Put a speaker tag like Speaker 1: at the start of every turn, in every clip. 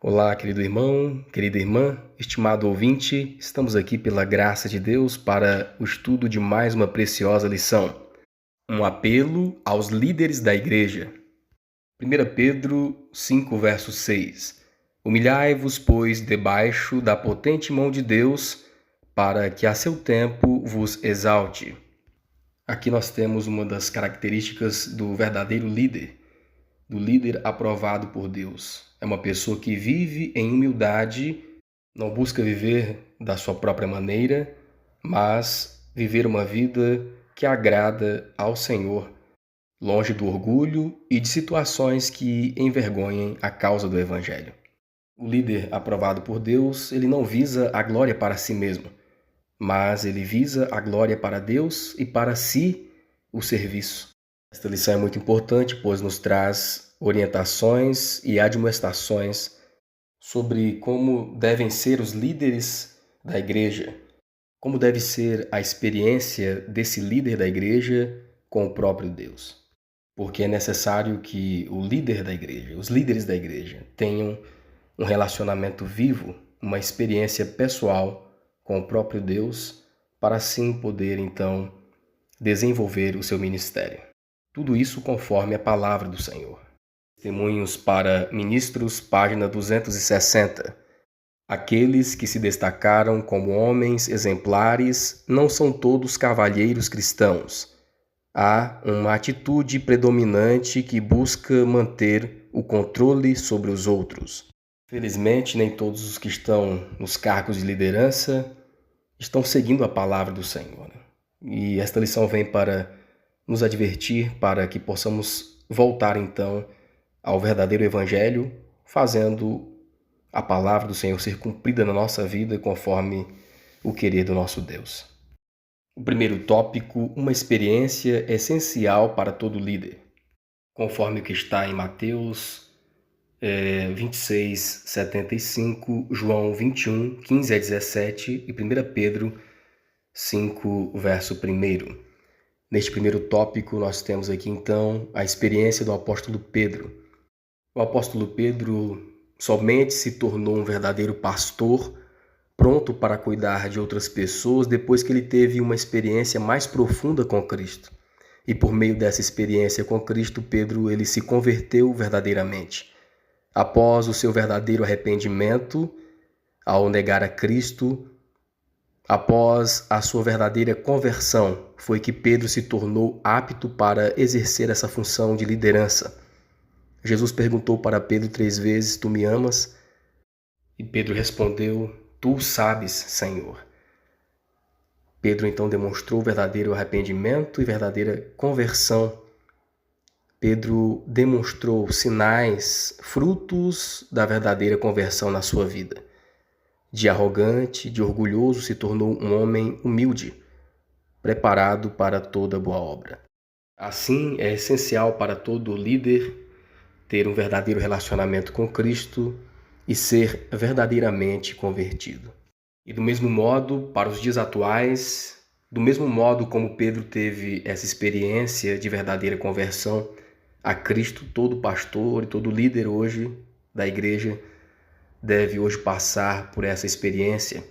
Speaker 1: Olá, querido irmão, querida irmã, estimado ouvinte, estamos aqui pela graça de Deus para o estudo de mais uma preciosa lição. Um apelo aos líderes da igreja. 1 Pedro 5, verso 6. Humilhai-vos, pois, debaixo da potente mão de Deus, para que a seu tempo vos exalte. Aqui nós temos uma das características do verdadeiro líder, do líder aprovado por Deus. É uma pessoa que vive em humildade, não busca viver da sua própria maneira, mas viver uma vida que agrada ao Senhor, longe do orgulho e de situações que envergonhem a causa do Evangelho. O líder aprovado por Deus, ele não visa a glória para si mesmo, mas ele visa a glória para Deus e para si o serviço. Esta lição é muito importante, pois nos traz orientações e admoestações sobre como devem ser os líderes da igreja, como deve ser a experiência desse líder da igreja com o próprio Deus. Porque é necessário que o líder da igreja, os líderes da igreja, tenham um relacionamento vivo, uma experiência pessoal com o próprio Deus, para assim poder, então, desenvolver o seu ministério. Tudo isso conforme a palavra do Senhor. Testemunhos para Ministros, página 260. Aqueles que se destacaram como homens exemplares não são todos cavalheiros cristãos. Há uma atitude predominante que busca manter o controle sobre os outros. Felizmente, nem todos os que estão nos cargos de liderança estão seguindo a palavra do Senhor. E esta lição vem para nos advertir, para que possamos voltar então ao verdadeiro Evangelho, fazendo a palavra do Senhor ser cumprida na nossa vida conforme o querer do nosso Deus. O primeiro tópico, uma experiência essencial para todo líder, conforme o que está em Mateus 26, 75, João 21, 15 a 17 e 1 Pedro 5, verso 1. Neste primeiro tópico, nós temos aqui então a experiência do apóstolo Pedro. O apóstolo Pedro somente se tornou um verdadeiro pastor, pronto para cuidar de outras pessoas, depois que ele teve uma experiência mais profunda com Cristo. E por meio dessa experiência com Cristo, Pedro ele se converteu verdadeiramente. Após o seu verdadeiro arrependimento, ao negar a Cristo, após a sua verdadeira conversão, foi que Pedro se tornou apto para exercer essa função de liderança. Jesus perguntou para Pedro 3 vezes, tu me amas? E Pedro respondeu, tu sabes, Senhor. Pedro então demonstrou verdadeiro arrependimento e verdadeira conversão. Pedro demonstrou sinais, frutos da verdadeira conversão na sua vida. De arrogante, de orgulhoso, se tornou um homem humilde, preparado para toda boa obra. Assim, é essencial para todo líder ter um verdadeiro relacionamento com Cristo e ser verdadeiramente convertido. E do mesmo modo, para os dias atuais, do mesmo modo como Pedro teve essa experiência de verdadeira conversão a Cristo, todo pastor e todo líder hoje da igreja deve hoje passar por essa experiência,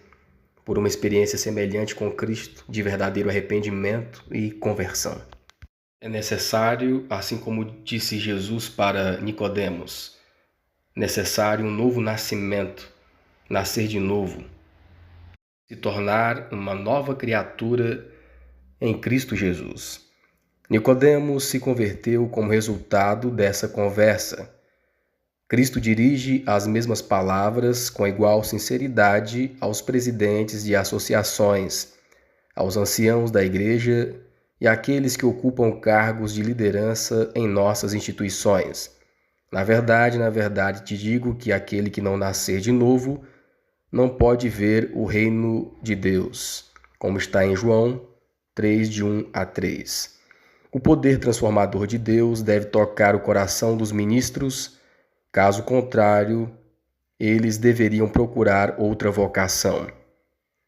Speaker 1: por uma experiência semelhante com Cristo, de verdadeiro arrependimento e conversão. É necessário, assim como disse Jesus para Nicodemos, necessário um novo nascimento, nascer de novo, se tornar uma nova criatura em Cristo Jesus. Nicodemos se converteu como resultado dessa conversa. Cristo dirige as mesmas palavras com igual sinceridade aos presidentes de associações, aos anciãos da igreja e àqueles que ocupam cargos de liderança em nossas instituições. Na verdade, te digo que aquele que não nascer de novo não pode ver o reino de Deus, como está em João 3, de 1 a 3. O poder transformador de Deus deve tocar o coração dos ministros. Caso contrário, eles deveriam procurar outra vocação.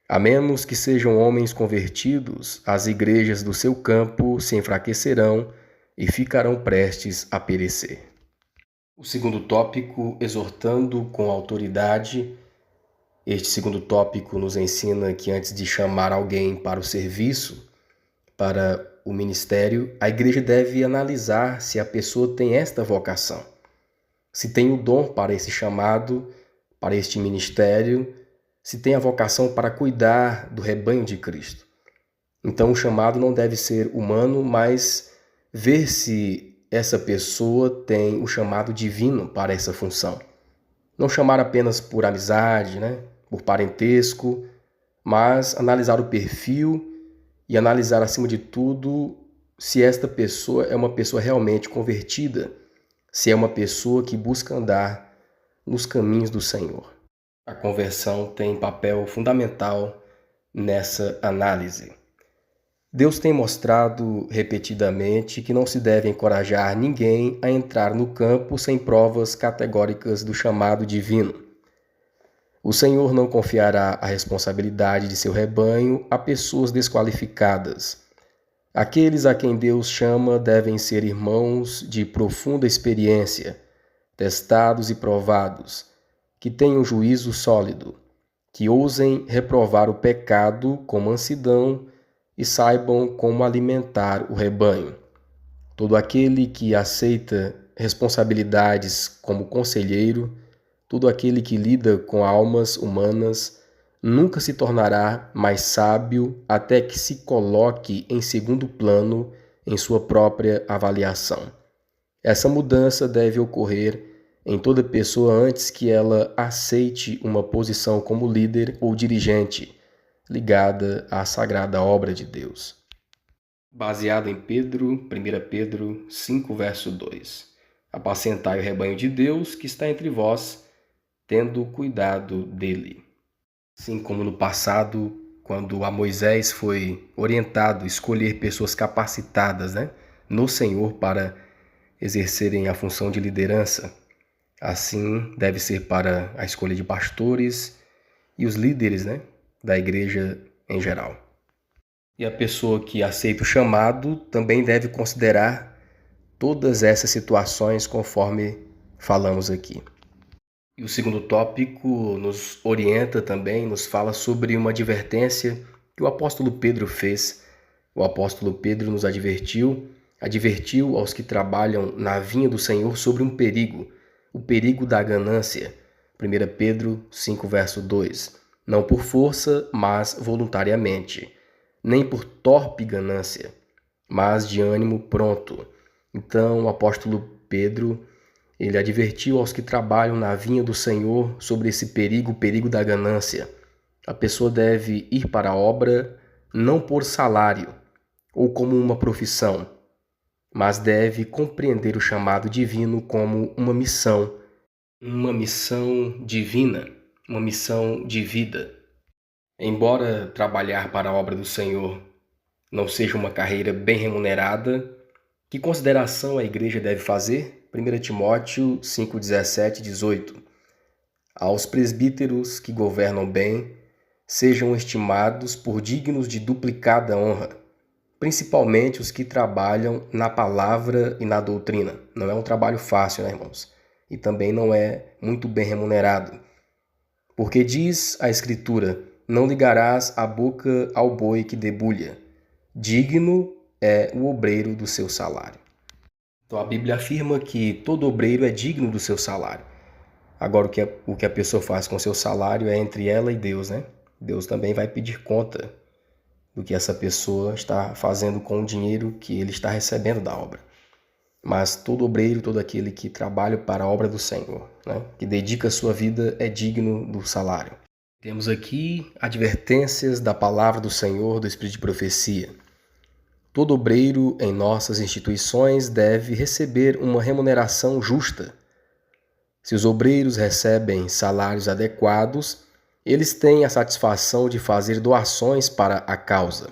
Speaker 1: A menos que sejam homens convertidos, as igrejas do seu campo se enfraquecerão e ficarão prestes a perecer. O O segundo tópico, exortando com autoridade. Este segundo tópico nos ensina que antes de chamar alguém para o serviço, para o ministério, a igreja deve analisar se a pessoa tem esta vocação, se tem o dom para esse chamado, para este ministério, se tem a vocação para cuidar do rebanho de Cristo. Então o chamado não deve ser humano, mas ver se essa pessoa tem o chamado divino para essa função. Não chamar apenas por amizade, por parentesco, mas analisar o perfil e analisar, acima de tudo, se esta pessoa é uma pessoa realmente convertida, se é uma pessoa que busca andar nos caminhos do Senhor. A conversão tem papel fundamental nessa análise. Deus tem mostrado repetidamente que não se deve encorajar ninguém a entrar no campo sem provas categóricas do chamado divino. O Senhor não confiará a responsabilidade de seu rebanho a pessoas desqualificadas. Aqueles a quem Deus chama devem ser irmãos de profunda experiência, testados e provados, que tenham juízo sólido, que ousem reprovar o pecado com mansidão e saibam como alimentar o rebanho. Todo aquele que aceita responsabilidades como conselheiro, todo aquele que lida com almas humanas, nunca se tornará mais sábio até que se coloque em segundo plano em sua própria avaliação. Essa mudança deve ocorrer em toda pessoa antes que ela aceite uma posição como líder ou dirigente, ligada à sagrada obra de Deus. Baseado em 1 Pedro 5, verso 2. Apacentai o rebanho de Deus que está entre vós, tendo cuidado dele. Assim como no passado, quando a Moisés foi orientado a escolher pessoas capacitadas, no Senhor para exercerem a função de liderança, assim deve ser para a escolha de pastores e os líderes, da igreja em geral. E a pessoa que aceita o chamado também deve considerar todas essas situações conforme falamos aqui. E o segundo tópico nos orienta também, nos fala sobre uma advertência que o apóstolo Pedro fez. O apóstolo Pedro nos advertiu aos que trabalham na vinha do Senhor sobre um perigo, o perigo da ganância. 1 Pedro 5, verso 2. Não por força, mas voluntariamente. Nem por torpe ganância, mas de ânimo pronto. Então o apóstolo Pedro, ele advertiu aos que trabalham na vinha do Senhor sobre esse perigo, o perigo da ganância. A pessoa deve ir para a obra não por salário ou como uma profissão, mas deve compreender o chamado divino como uma missão divina, uma missão de vida. Embora trabalhar para a obra do Senhor não seja uma carreira bem remunerada, que consideração a igreja deve fazer? 1 Timóteo 5, 17 e 18. Aos presbíteros que governam bem, sejam estimados por dignos de duplicada honra, principalmente os que trabalham na palavra e na doutrina. Não é um trabalho fácil, irmãos? E também não é muito bem remunerado. Porque diz a Escritura, não ligarás a boca ao boi que debulha. Digno é o obreiro do seu salário. Então a Bíblia afirma que todo obreiro é digno do seu salário. Agora o que a pessoa faz com seu salário é entre ela e Deus, Deus também vai pedir conta do que essa pessoa está fazendo com o dinheiro que ele está recebendo da obra. Mas todo obreiro, todo aquele que trabalha para a obra do Senhor, que dedica a sua vida, é digno do salário. Temos aqui advertências da palavra do Senhor, do Espírito de profecia. Todo obreiro em nossas instituições deve receber uma remuneração justa. Se os obreiros recebem salários adequados, eles têm a satisfação de fazer doações para a causa.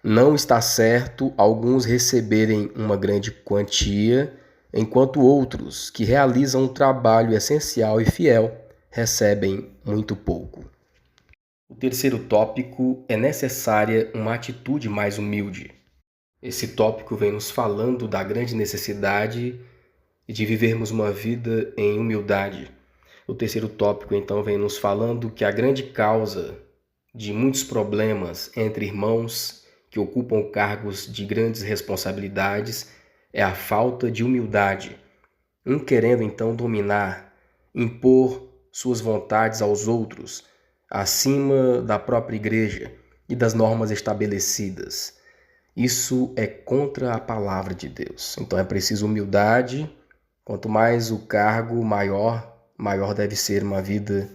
Speaker 1: Não está certo alguns receberem uma grande quantia, enquanto outros, que realizam um trabalho essencial e fiel, recebem muito pouco. O terceiro tópico é necessária uma atitude mais humilde. Esse tópico vem nos falando da grande necessidade e de vivermos uma vida em humildade. O terceiro tópico, então, vem nos falando que a grande causa de muitos problemas entre irmãos que ocupam cargos de grandes responsabilidades é a falta de humildade. Um querendo, então, dominar, impor suas vontades aos outros, acima da própria igreja e das normas estabelecidas. Isso é contra a palavra de Deus. Então é preciso humildade. Quanto mais o cargo, maior deve ser uma vida,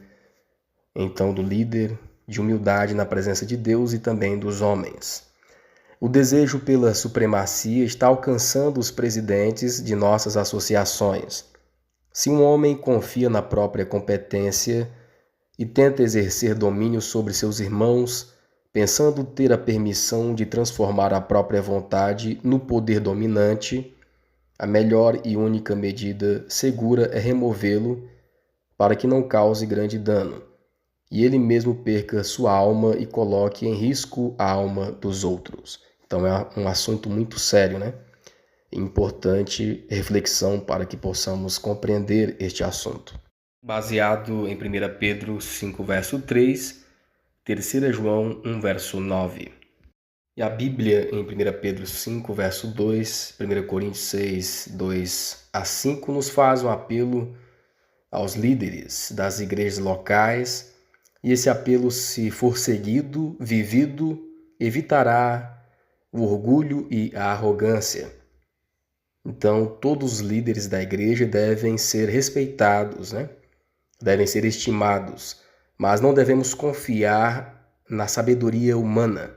Speaker 1: então, do líder, de humildade na presença de Deus e também dos homens. O desejo pela supremacia está alcançando os presidentes de nossas associações. Se um homem confia na própria competência e tenta exercer domínio sobre seus irmãos, pensando ter a permissão de transformar a própria vontade no poder dominante, a melhor e única medida segura é removê-lo para que não cause grande dano, e ele mesmo perca sua alma e coloque em risco a alma dos outros. Então é um assunto muito sério, né? Importante reflexão para que possamos compreender este assunto. Baseado em 1 Pedro 5, verso 3, 3 João 1, verso 9. E a Bíblia em 1 Pedro 5, verso 2, 1 Coríntios 6, 2 a 5, nos faz um apelo aos líderes das igrejas locais, e esse apelo, se for seguido, vivido, evitará o orgulho e a arrogância. Então, todos os líderes da igreja devem ser respeitados, né? Devem ser estimados, mas não devemos confiar na sabedoria humana.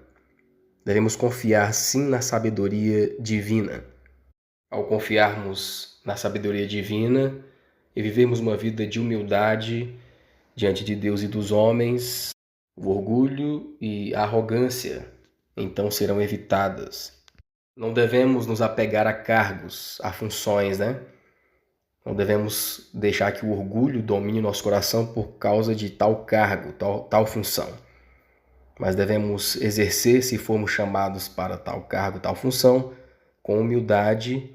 Speaker 1: Devemos confiar sim na sabedoria divina. Ao confiarmos na sabedoria divina e vivermos uma vida de humildade diante de Deus e dos homens, o orgulho e a arrogância então serão evitadas. Não devemos nos apegar a cargos, a funções, né? Não devemos deixar que o orgulho domine nosso coração por causa de tal cargo, tal função. Mas devemos exercer, se formos chamados para tal cargo, tal função, com humildade,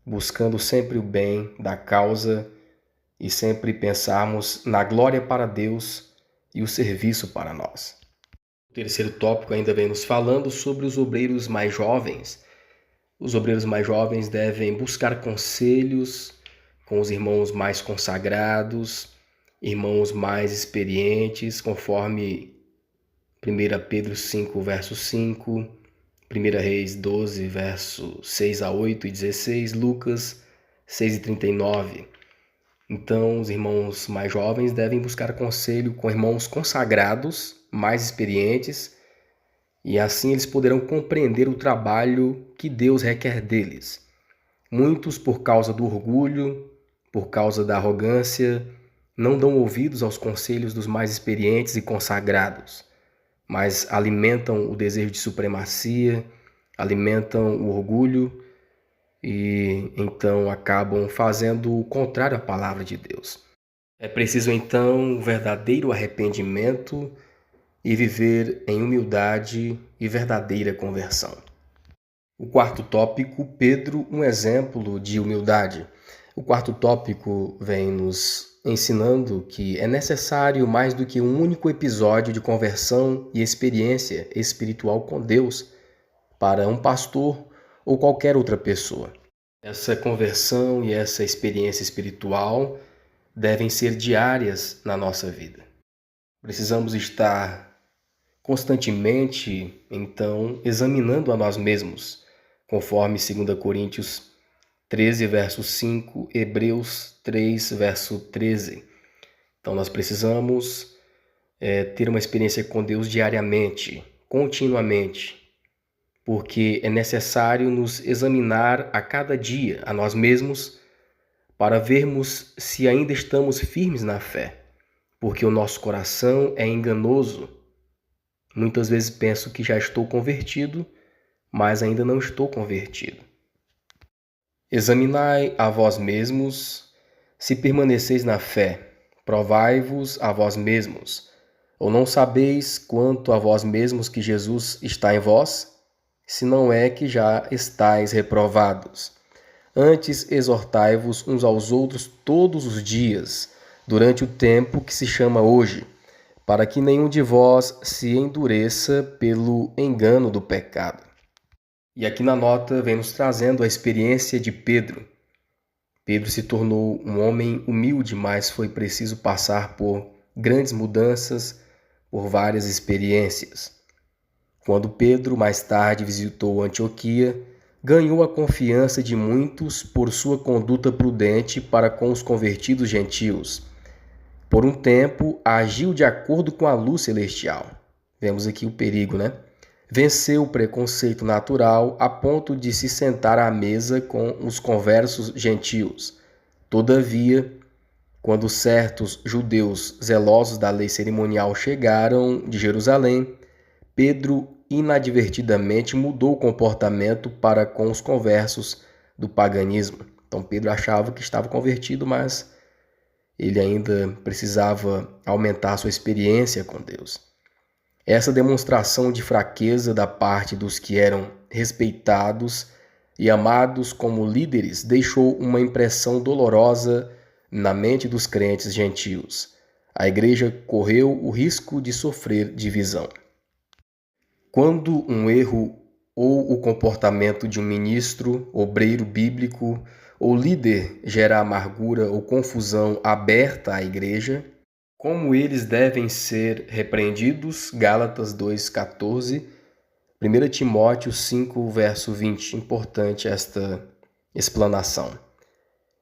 Speaker 1: buscando sempre o bem da causa e sempre pensarmos na glória para Deus e o serviço para nós. O terceiro tópico ainda vem nos falando sobre os obreiros mais jovens. Os obreiros mais jovens devem buscar conselhos com os irmãos mais consagrados, irmãos mais experientes, conforme 1 Pedro 5, verso 5, 1 Reis 12, verso 6 a 8 e 16, Lucas 6 e 39. Então, os irmãos mais jovens devem buscar conselho com irmãos consagrados, mais experientes, e assim eles poderão compreender o trabalho que Deus requer deles. Muitos, por causa do orgulho, por causa da arrogância, não dão ouvidos aos conselhos dos mais experientes e consagrados, mas alimentam o desejo de supremacia, alimentam o orgulho e então acabam fazendo o contrário à palavra de Deus. É preciso então um verdadeiro arrependimento e viver em humildade e verdadeira conversão. O quarto tópico, Pedro, um exemplo de humildade. O quarto tópico vem nos ensinando que é necessário mais do que um único episódio de conversão e experiência espiritual com Deus para um pastor ou qualquer outra pessoa. Essa conversão e essa experiência espiritual devem ser diárias na nossa vida. Precisamos estar constantemente, então, examinando a nós mesmos, conforme 2 Coríntios 13, verso 5, Hebreus 3, verso 13. Então, nós precisamos ter uma experiência com Deus diariamente, continuamente, porque é necessário nos examinar a cada dia, a nós mesmos, para vermos se ainda estamos firmes na fé, porque o nosso coração é enganoso. Muitas vezes penso que já estou convertido, mas ainda não estou convertido. Examinai a vós mesmos, se permaneceis na fé, provai-vos a vós mesmos. Ou não sabeis quanto a vós mesmos que Jesus está em vós? Se não é que já estáis reprovados. Antes exortai-vos uns aos outros todos os dias, durante o tempo que se chama hoje, para que nenhum de vós se endureça pelo engano do pecado. E aqui na nota vem nos trazendo a experiência de Pedro. Pedro se tornou um homem humilde, mas foi preciso passar por grandes mudanças, por várias experiências. Quando Pedro mais tarde visitou Antioquia, ganhou a confiança de muitos por sua conduta prudente para com os convertidos gentios. Por um tempo, agiu de acordo com a luz celestial. Vemos aqui o perigo, né? Venceu o preconceito natural a ponto de se sentar à mesa com os conversos gentios. Todavia, quando certos judeus zelosos da lei cerimonial chegaram de Jerusalém, Pedro inadvertidamente mudou o comportamento para com os conversos do paganismo. Então Pedro achava que estava convertido, mas ele ainda precisava aumentar sua experiência com Deus. Essa demonstração de fraqueza da parte dos que eram respeitados e amados como líderes deixou uma impressão dolorosa na mente dos crentes gentios. A igreja correu o risco de sofrer divisão. Quando um erro ou o comportamento de um ministro, obreiro bíblico ou líder gera amargura ou confusão aberta à igreja, como eles devem ser repreendidos? Gálatas 2,14, 1 Timóteo 5, verso 20. Importante esta explanação.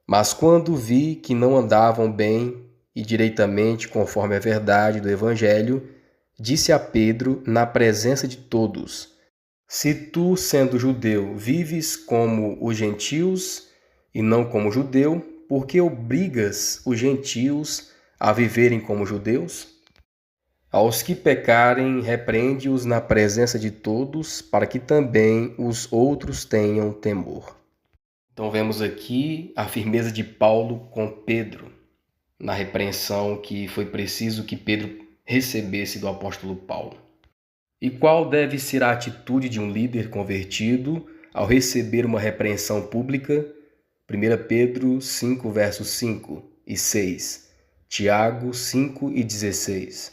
Speaker 1: Mas quando vi que não andavam bem e direitamente conforme a verdade do Evangelho, disse a Pedro na presença de todos: se tu, sendo judeu, vives como os gentios e não como judeu, por que obrigas os gentios a viverem como judeus? Aos que pecarem, repreende-os na presença de todos, para que também os outros tenham temor. Então vemos aqui a firmeza de Paulo com Pedro, na repreensão que foi preciso que Pedro recebesse do apóstolo Paulo. E qual deve ser a atitude de um líder convertido ao receber uma repreensão pública? 1 Pedro 5, versos 5 e 6, Tiago 5 e 16.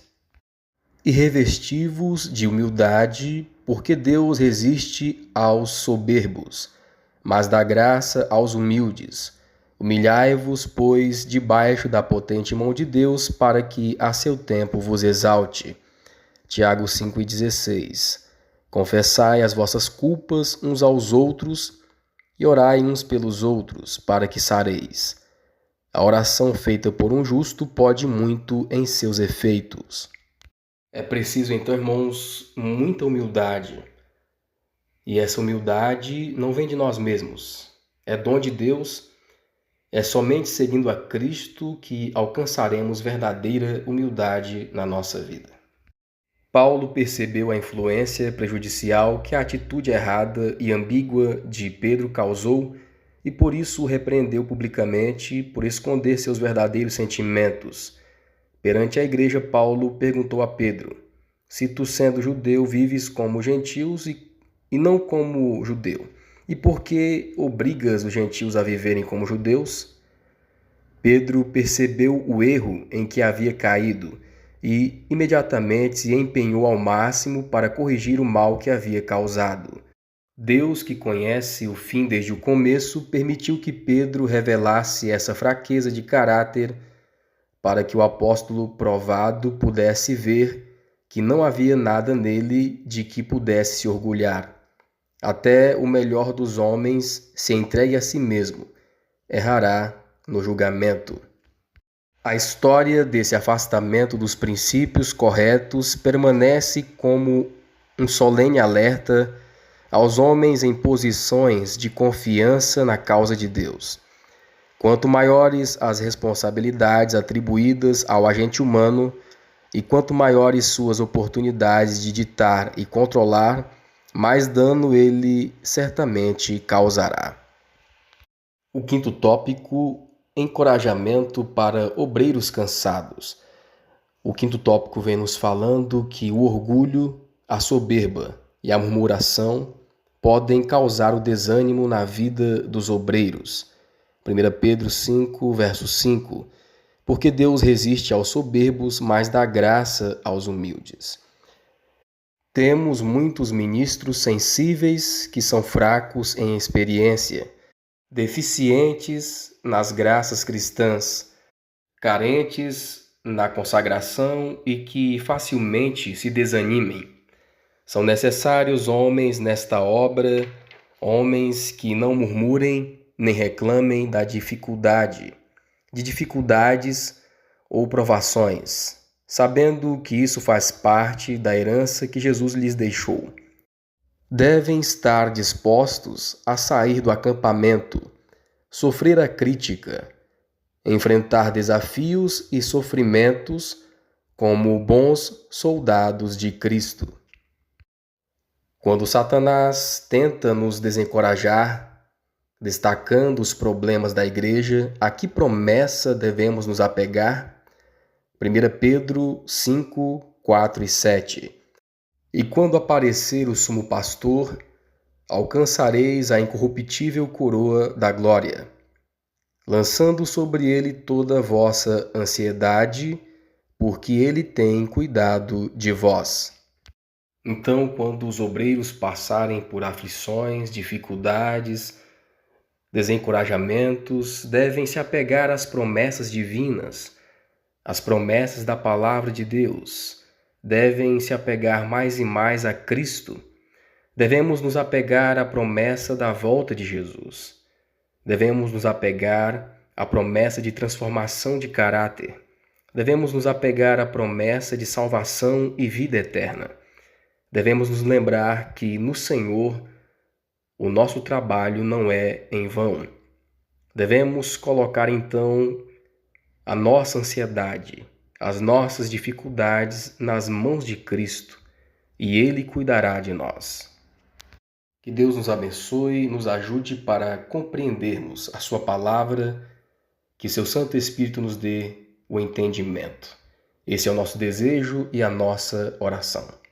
Speaker 1: E revesti-vos de humildade, porque Deus resiste aos soberbos, mas dá graça aos humildes. Humilhai-vos, pois, debaixo da potente mão de Deus, para que a seu tempo vos exalte. Tiago 5,16. Confessai as vossas culpas uns aos outros e orai uns pelos outros, para que sareis. A oração feita por um justo pode muito em seus efeitos. É preciso, então, irmãos, muita humildade. E essa humildade não vem de nós mesmos. É dom de Deus. É somente seguindo a Cristo que alcançaremos verdadeira humildade na nossa vida. Paulo percebeu a influência prejudicial que a atitude errada e ambígua de Pedro causou e por isso o repreendeu publicamente por esconder seus verdadeiros sentimentos. Perante a igreja, Paulo perguntou a Pedro: se tu, sendo judeu, vives como gentios e não como judeu, e por que obrigas os gentios a viverem como judeus? Pedro percebeu o erro em que havia caído e imediatamente se empenhou ao máximo para corrigir o mal que havia causado. Deus, que conhece o fim desde o começo, permitiu que Pedro revelasse essa fraqueza de caráter para que o apóstolo provado pudesse ver que não havia nada nele de que pudesse se orgulhar. Até o melhor dos homens se entregue a si mesmo, errará no julgamento. A história desse afastamento dos princípios corretos permanece como um solene alerta aos homens em posições de confiança na causa de Deus. Quanto maiores as responsabilidades atribuídas ao agente humano e quanto maiores suas oportunidades de ditar e controlar, mais dano ele certamente causará. O quinto tópico: encorajamento para obreiros cansados. O quinto tópico vem nos falando que o orgulho, a soberba e a murmuração podem causar o desânimo na vida dos obreiros. 1 Pedro 5, verso 5. Porque Deus resiste aos soberbos, mas dá graça aos humildes. Temos muitos ministros sensíveis que são fracos em experiência, deficientes nas graças cristãs, carentes na consagração e que facilmente se desanimem. São necessários homens nesta obra, homens que não murmurem nem reclamem de dificuldades ou provações, sabendo que isso faz parte da herança que Jesus lhes deixou. Devem estar dispostos a sair do acampamento, sofrer a crítica, enfrentar desafios e sofrimentos como bons soldados de Cristo. Quando Satanás tenta nos desencorajar, destacando os problemas da igreja, a que promessa devemos nos apegar? 1 Pedro 5, 4 e 7. E quando aparecer o sumo pastor, alcançareis a incorruptível coroa da glória, lançando sobre ele toda a vossa ansiedade, porque ele tem cuidado de vós. Então, quando os obreiros passarem por aflições, dificuldades, desencorajamentos, devem se apegar às promessas divinas, às promessas da palavra de Deus. Devem se apegar mais e mais a Cristo. Devemos nos apegar à promessa da volta de Jesus. Devemos nos apegar à promessa de transformação de caráter. Devemos nos apegar à promessa de salvação e vida eterna. Devemos nos lembrar que no Senhor o nosso trabalho não é em vão. Devemos colocar então a nossa ansiedade, as nossas dificuldades nas mãos de Cristo e Ele cuidará de nós. Que Deus nos abençoe, nos ajude para compreendermos a Sua palavra, que Seu Santo Espírito nos dê o entendimento. Esse é o nosso desejo e a nossa oração.